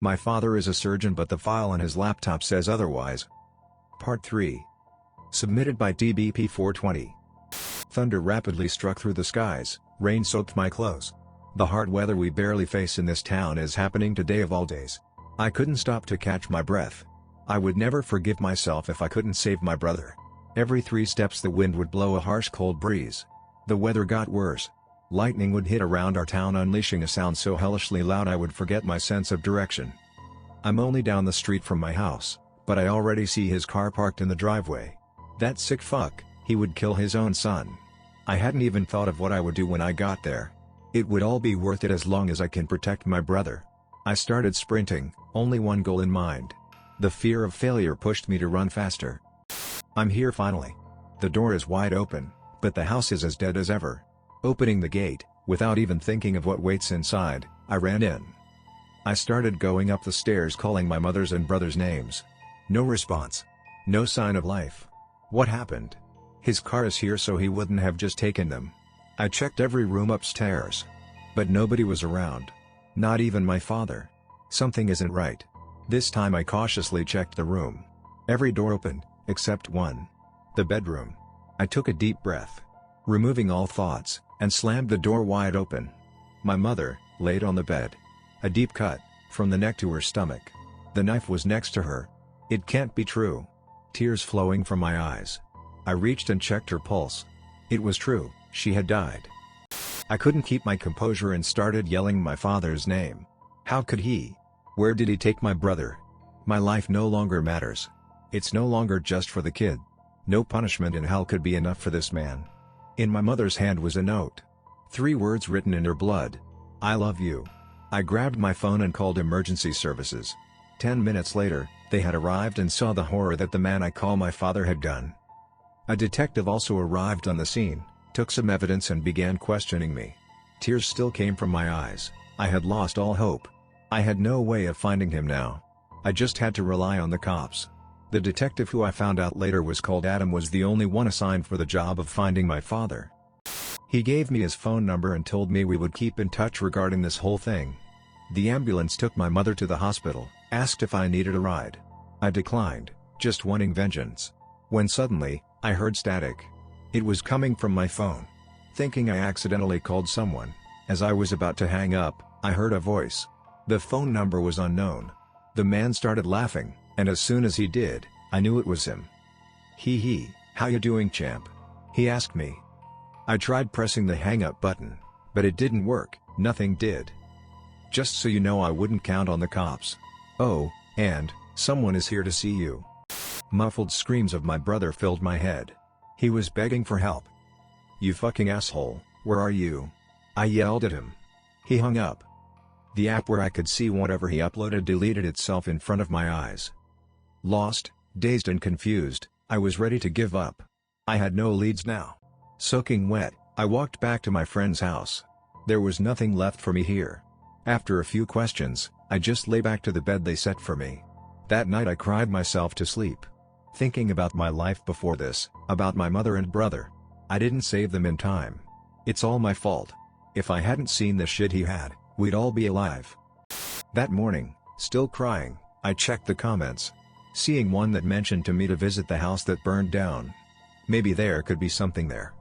My father is a surgeon, but the file on his laptop says otherwise. Part 3. Submitted by TBP 420. Thunder rapidly struck through the skies, rain soaked my clothes. The hard weather we barely face in this town is happening today of all days. I couldn't stop to catch my breath. I would never forgive myself if I couldn't save my brother. Every 3 steps the wind would blow a harsh cold breeze. The weather got worse. Lightning would hit around our town, unleashing a sound so hellishly loud I would forget my sense of direction. I'm only down the street from my house, but I already see his car parked in the driveway. That sick fuck, he would kill his own son. I hadn't even thought of what I would do when I got there. It would all be worth it as long as I can protect my brother. I started sprinting, only one goal in mind. The fear of failure pushed me to run faster. I'm here finally. The door is wide open, but the house is as dead as ever. Opening the gate, without even thinking of what waits inside, I ran in. I started going up the stairs calling my mother's and brother's names. No response. No sign of life. What happened? His car is here, so he wouldn't have just taken them. I checked every room upstairs. But nobody was around. Not even my father. Something isn't right. This time I cautiously checked the room. Every door opened, except one. The bedroom. I took a deep breath, removing all thoughts, and slammed the door wide open. My mother, laid on the bed. A deep cut, from the neck to her stomach. The knife was next to her. It can't be true. Tears flowing from my eyes. I reached and checked her pulse. It was true, she had died. I couldn't keep my composure and started yelling my father's name. How could he? Where did he take my brother? My life no longer matters. It's no longer just for the kid. No punishment in hell could be enough for this man. In my mother's hand was a note. 3 words written in her blood. I love you. I grabbed my phone and called emergency services. 10 minutes later, they had arrived and saw the horror that the man I call my father had done. A detective also arrived on the scene, took some evidence and began questioning me. Tears still came from my eyes. I had lost all hope. I had no way of finding him now. I just had to rely on the cops. The detective, who I found out later was called Adam, was the only one assigned for the job of finding my father. He gave me his phone number and told me we would keep in touch regarding this whole thing. The ambulance took my mother to the hospital, asked if I needed a ride. I declined, just wanting vengeance. When suddenly, I heard static. It was coming from my phone. Thinking I accidentally called someone, as I was about to hang up, I heard a voice. The phone number was unknown. The man started laughing, and as soon as he did, I knew it was him. Hee, how you doing, champ? He asked me. I tried pressing the hang-up button, but it didn't work, nothing did. Just so you know, I wouldn't count on the cops. Oh, and, someone is here to see you. Muffled screams of my brother filled my head. He was begging for help. You fucking asshole, where are you? I yelled at him. He hung up. The app where I could see whatever he uploaded deleted itself in front of my eyes. Lost, dazed and confused, I was ready to give up. I had no leads now. Soaking wet, I walked back to my friend's house. There was nothing left for me here. After a few questions, I just lay back to the bed they set for me. That night I cried myself to sleep. Thinking about my life before this, about my mother and brother. I didn't save them in time. It's all my fault. If I hadn't seen the shit he had, we'd all be alive. That morning, still crying, I checked the comments. Seeing one that mentioned to me to visit the house that burned down. Maybe there could be something there.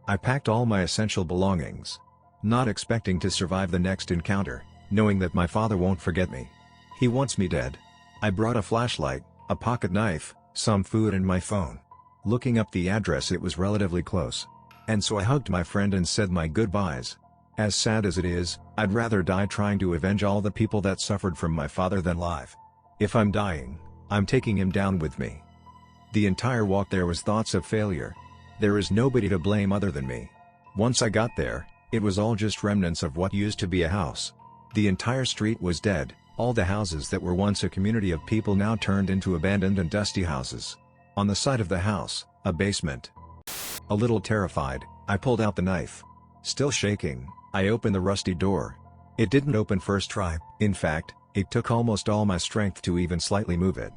I packed all my essential belongings. Not expecting to survive the next encounter, knowing that my father won't forget me. He wants me dead. I brought a flashlight, a pocket knife, some food and my phone. Looking up the address, it was relatively close. And so I hugged my friend and said my goodbyes. As sad as it is, I'd rather die trying to avenge all the people that suffered from my father than live. If I'm dying, I'm taking him down with me. The entire walk there was thoughts of failure. There is nobody to blame other than me. Once I got there, it was all just remnants of what used to be a house. The entire street was dead, all the houses that were once a community of people now turned into abandoned and dusty houses. On the side of the house, a basement. A little terrified, I pulled out the knife. Still shaking, I opened the rusty door. It didn't open first try. In fact, it took almost all my strength to even slightly move it.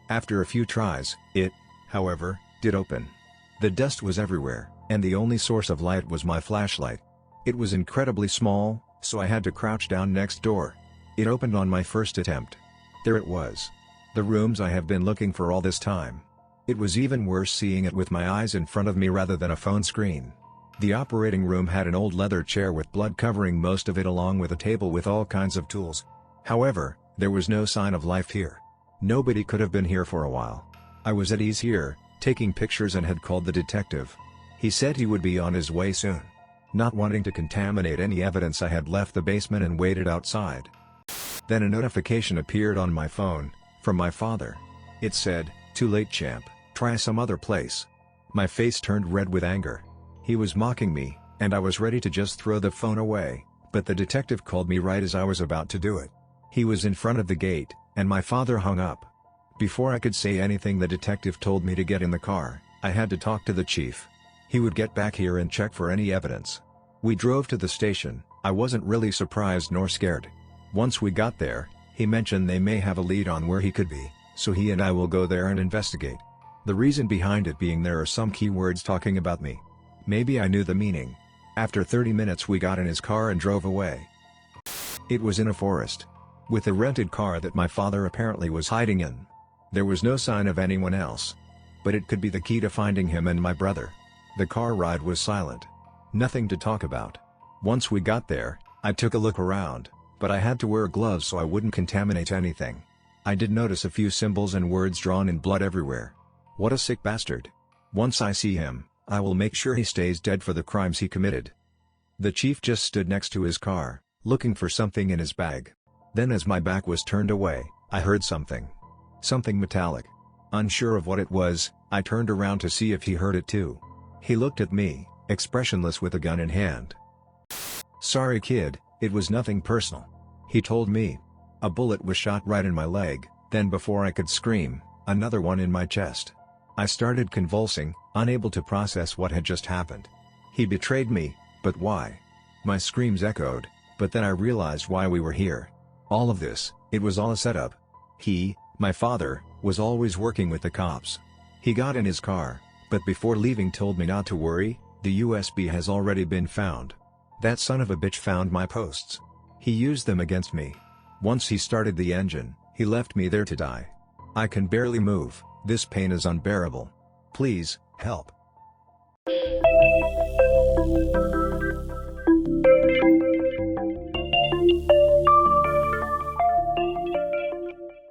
After a few tries, it, however, did open. The dust was everywhere, and the only source of light was my flashlight. It was incredibly small, so I had to crouch down next door. It opened on my first attempt. There it was. The rooms I have been looking for all this time. It was even worse seeing it with my eyes in front of me rather than a phone screen. The operating room had an old leather chair with blood covering most of it along with a table with all kinds of tools. However, there was no sign of life here. Nobody could have been here for a while. I was at ease here, taking pictures and had called the detective. He said he would be on his way soon. Not wanting to contaminate any evidence, I had left the basement and waited outside. Then a notification appeared on my phone, from my father. It said, "Too late, champ, try some other place." My face turned red with anger. He was mocking me, and I was ready to just throw the phone away, but the detective called me right as I was about to do it. He was in front of the gate, and my father hung up. Before I could say anything, the detective told me to get in the car. I had to talk to the chief. He would get back here and check for any evidence. We drove to the station. I wasn't really surprised nor scared. Once we got there, he mentioned they may have a lead on where he could be, so he and I will go there and investigate. The reason behind it being there are some key words talking about me. Maybe I knew the meaning. After 30 minutes we got in his car and drove away. It was in a forest, with a rented car that my father apparently was hiding in. There was no sign of anyone else. But it could be the key to finding him and my brother. The car ride was silent. Nothing to talk about. Once we got there, I took a look around, but I had to wear gloves so I wouldn't contaminate anything. I did notice a few symbols and words drawn in blood everywhere. What a sick bastard. Once I see him, I will make sure he stays dead for the crimes he committed. The chief just stood next to his car, looking for something in his bag. Then as my back was turned away, I heard something. Something metallic. Unsure of what it was, I turned around to see if he heard it too. He looked at me, expressionless with a gun in hand. "Sorry kid, it was nothing personal," he told me. A bullet was shot right in my leg, then before I could scream, another one in my chest. I started convulsing, unable to process what had just happened. He betrayed me, but why? My screams echoed, but then I realized why we were here. All of this, it was all a setup. He, my father, was always working with the cops. He got in his car, but before leaving told me not to worry, the USB has already been found. That son of a bitch found my posts. He used them against me. Once he started the engine, he left me there to die. I can barely move, this pain is unbearable. Please, help.